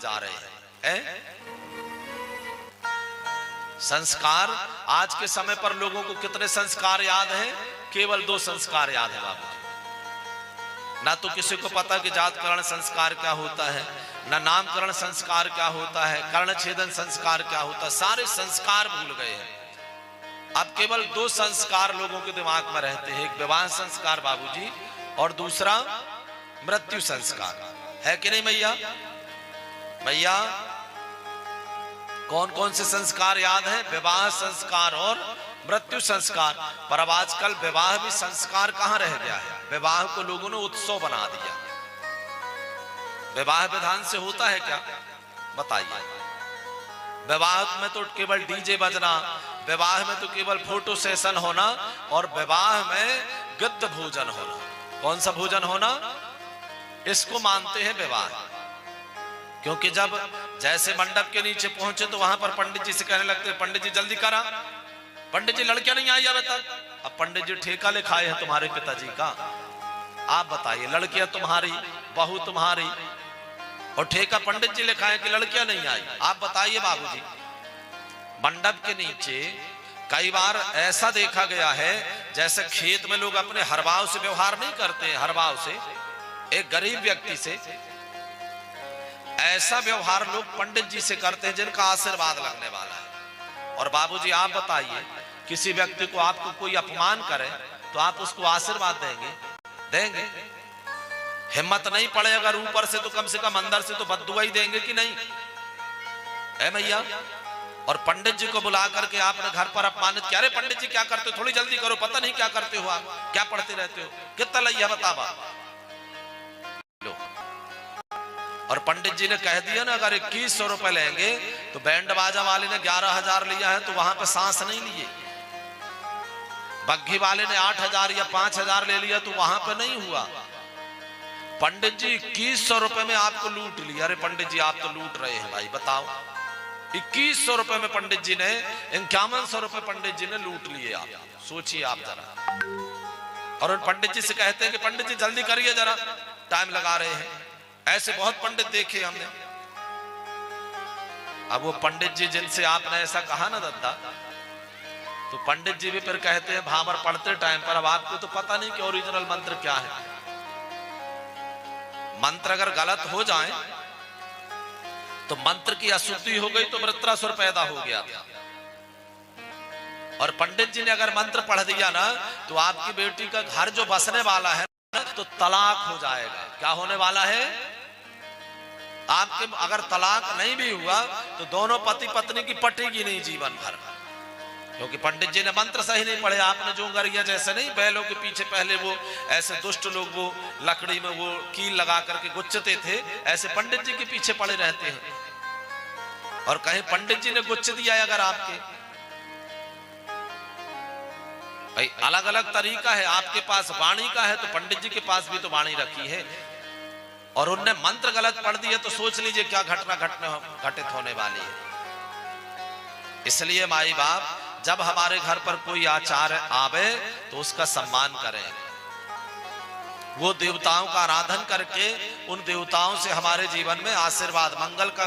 जा रहे हैं। संस्कार, आज के समय पर लोगों को कितने संस्कार याद हैं? केवल 2 संस्कार याद है बाबू। ना तो किसी को पता कि जातकरण संस्कार क्या होता है, ना नामकरण संस्कार क्या होता है, कर्णछेदन संस्कार क्या होता है, सारे संस्कार भूल गए हैं। अब केवल 2 संस्कार लोगों के दिमाग में रहते हैं, एक विवाह संस्कार बाबूजी और दूसरा मृत्यु संस्कार। है कि नहीं भैया? भैया कौन कौन से संस्कार याद है? विवाह संस्कार और मृत्यु संस्कार। पर अब आजकल विवाह भी संस्कार कहां रह गया है? विवाह को लोगों ने उत्सव बना दिया। विवाह विधान से होता है क्या? बताइए। विवाह में तो केवल डीजे बजना, विवाह में तो केवल फोटो सेशन होना और विवाह में गिद्ध भोजन होना। कौन सा भोजन होना? इसको मानते हैं विवाह। क्योंकि जब जैसे मंडप के नीचे पहुंचे तो वहां पर पंडित जी से कहने लगते, पंडित जी जल्दी करा, पंडित जी लड़कियां नहीं आई अभी तक। अब पंडित जी ठेका लिखाए है तुम्हारे पिताजी का, आप बताइए, लड़कियां तुम्हारी, बहू तुम्हारी, और ठेका पंडित जी लिखाए कि लड़कियां नहीं आई। आप बताइए बाबूजी। मंडप के नीचे कई बार ऐसा देखा गया है जैसे खेत में लोग अपने हरवाव से व्यवहार नहीं करते, हरवाव से, एक गरीब व्यक्ति से, ऐसा व्यवहार लोग पंडित जी से करते हैं जिनका आशीर्वाद लगने वाला है। और बाबूजी आप बताइए, किसी व्यक्ति को आपको कोई अपमान करे तो आप उसको आशीर्वाद देंगे? देंगे? हिम्मत नहीं पड़े अगर ऊपर से तो कम से कम अंदर से तो बद्दुआ ही देंगे कि नहीं? है भैया? और पंडित जी को बुला करके आपने घर पर अपमानित किया, अरे पंडित जी क्या करते हो, थोड़ी जल्दी करो, पता नहीं क्या करते हो आप, क्या पढ़ते रहते हो, कितना लिया बता। और पंडित जी ने कह दिया ना अगर 2100 रुपए लेंगे, तो बैंड बाजा वाले ने 11,000 लिया है तो वहां पे सांस नहीं लिए, बग्घी वाले ने 8,000 या 5,000 ले लिया तो वहां पे नहीं हुआ। पंडित जी 2100 रुपए में आपको लूट लिया। अरे पंडित जी आप तो लूट रहे हैं भाई, बताओ। 2100 रुपए में पंडित जी ने 5100 रुपए पंडित जी ने लूट लिए। आप सोचिए आप जरा। और पंडित जी से कहते हैं कि पंडित जी जल्दी करिए जरा, टाइम लगा रहे हैं। ऐसे बहुत पंडित देखे हमने। अब वो पंडित जी जिनसे आपने ऐसा कहा ना दद्दा, तो पंडित जी भी फिर कहते हैं भावर पढ़ते टाइम पर अब आपको तो पता नहीं कि ओरिजिनल मंत्र क्या है। मंत्र अगर गलत हो जाए तो मंत्र की अशुद्धि हो गई तो वृत्रासुर पैदा हो गया। और पंडित जी ने अगर मंत्र पढ़ दिया ना तो आपकी बेटी का घर जो बसने वाला है ना तो तलाक हो जाएगा। क्या होने वाला है? आपके अगर तलाक नहीं भी हुआ तो दोनों पति पत्नी की पटेगी नहीं जीवन भर, क्योंकि पंडित जी ने मंत्र सही नहीं पढ़े। आपने जो गरिया जैसे नहीं बैलों के पीछे पहले वो ऐसे दुष्ट लोग वो लकड़ी में वो कील लगा करके गुच्छते थे, ऐसे पंडित जी के पीछे पड़े रहते हैं। और कहीं पंडित जी ने गुच्छ दिया है अगर आपके, भाई अलग अलग तरीका है। आपके पास वाणी का है तो पंडित जी के पास भी तो वाणी रखी है, और उनने मंत्र गलत पढ़ दिया तो सोच लीजिए क्या घटना घटित होने वाली है। इसलिए माई बाप जब हमारे घर पर कोई आचार्य आवे तो उसका सम्मान करें। वो देवताओं का आराधन करके उन देवताओं से हमारे जीवन में आशीर्वाद, मंगल का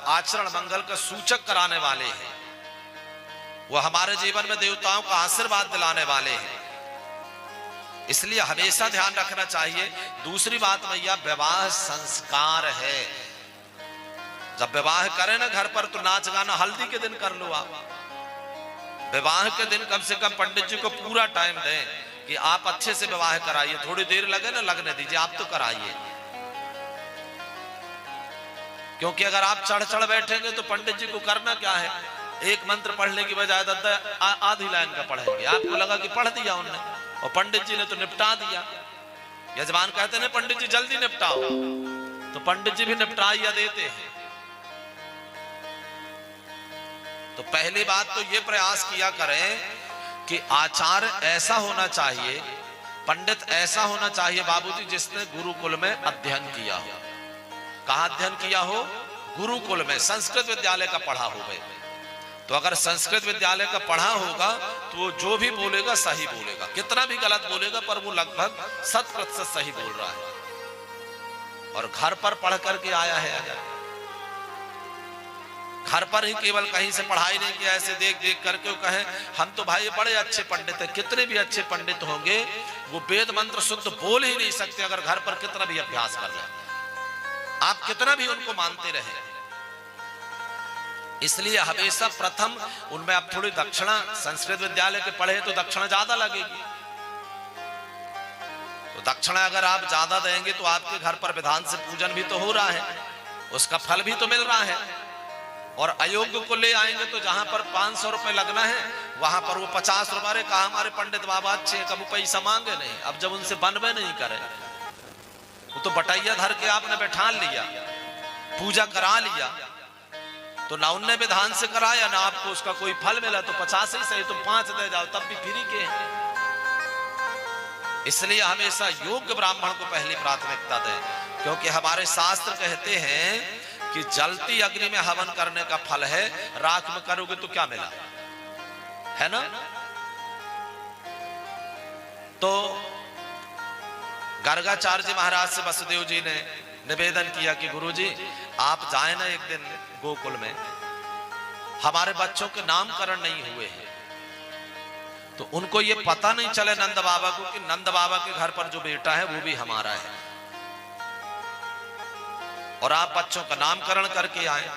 आचरण, मंगल का सूचक कराने वाले हैं। वो हमारे जीवन में देवताओं का आशीर्वाद दिलाने वाले हैं। इसलिए हमेशा ध्यान रखना चाहिए। दूसरी बात भैया, विवाह संस्कार है। जब विवाह करें ना घर पर तो नाच गाना हल्दी के दिन कर लो आप। विवाह के दिन कम से कम पंडित जी को पूरा टाइम दें कि आप अच्छे से विवाह कराइए। थोड़ी देर लगे ना लगने दीजिए, आप तो कराइए। क्योंकि अगर आप चढ़ चढ़ बैठेंगे तो पंडित जी को करना क्या है, एक मंत्र पढ़ने की बजाय आधी लाइन का पढ़ेंगे। आपको लगा कि पढ़ दिया उन्होंने और पंडित जी ने तो निपटा दिया। यजमान कहते हैं पंडित जी जल्दी निपटाओ, तो पंडित जी भी निपटाइया देते हैं। तो पहली बात तो ये प्रयास किया करें कि आचार्य ऐसा होना चाहिए, पंडित ऐसा होना चाहिए बाबूजी जिसने गुरुकुल में अध्ययन किया हो। कहाँ अध्ययन किया हो? गुरुकुल में, संस्कृत विद्यालय का पढ़ा हो गए। तो अगर संस्कृत विद्यालय का पढ़ा होगा तो वो जो भी बोलेगा सही बोलेगा, कितना भी गलत बोलेगा पर वो लगभग 100% सही बोल रहा है। और घर पर पढ़ करके आया है अगर घर पर ही केवल कहीं से पढ़ाई नहीं किया, ऐसे देख देख करके वो कहें हम तो भाई बड़े अच्छे पंडित हैं। कितने भी अच्छे पंडित होंगे वो वेद मंत्र शुद्ध बोल ही नहीं सकते अगर घर पर कितना भी अभ्यास कर लें, आप कितना भी उनको मानते रहे। इसलिए हमेशा प्रथम उनमें आप थोड़ी दक्षिणा, संस्कृत विद्यालय के पढ़े तो दक्षिणा ज्यादा लगेगी, तो दक्षिणा अगर आप ज्यादा देंगे तो आपके घर पर विधान से पूजन भी तो हो रहा है, उसका फल भी तो मिल रहा है। और अयोग्य को ले आएंगे तो जहां पर 500 रुपए लगना है वहां पर वो 50 रुपए कहा हमारे पंडित बाबा अच्छे हैं, कभी पैसा मांगे नहीं। अब जब उनसे बनवे नहीं करे वो तो बटैया धर के आपने बैठा लिया, पूजा करा लिया, तो ना उनने विधान से कराया ना आपको उसका कोई फल मिला, तो 50 ही सही तुम 5 दे जाओ तब भी फ्री के हैं। इसलिए हमेशा योग्य ब्राह्मण को पहली प्राथमिकता दें, क्योंकि हमारे शास्त्र कहते हैं कि जलती अग्नि में हवन करने का फल है, राख में करोगे तो क्या मिला, है ना। तो गर्गाचार्य जी महाराज से वसुदेव जी ने निवेदन किया कि गुरुजी आप जाए ना एक दिन गोकुल में, हमारे बच्चों के नामकरण नहीं हुए हैं, तो उनको ये पता नहीं चले नंद बाबा को कि नंद बाबा के घर पर जो बेटा है वो भी हमारा है, और आप बच्चों का नामकरण करके आए।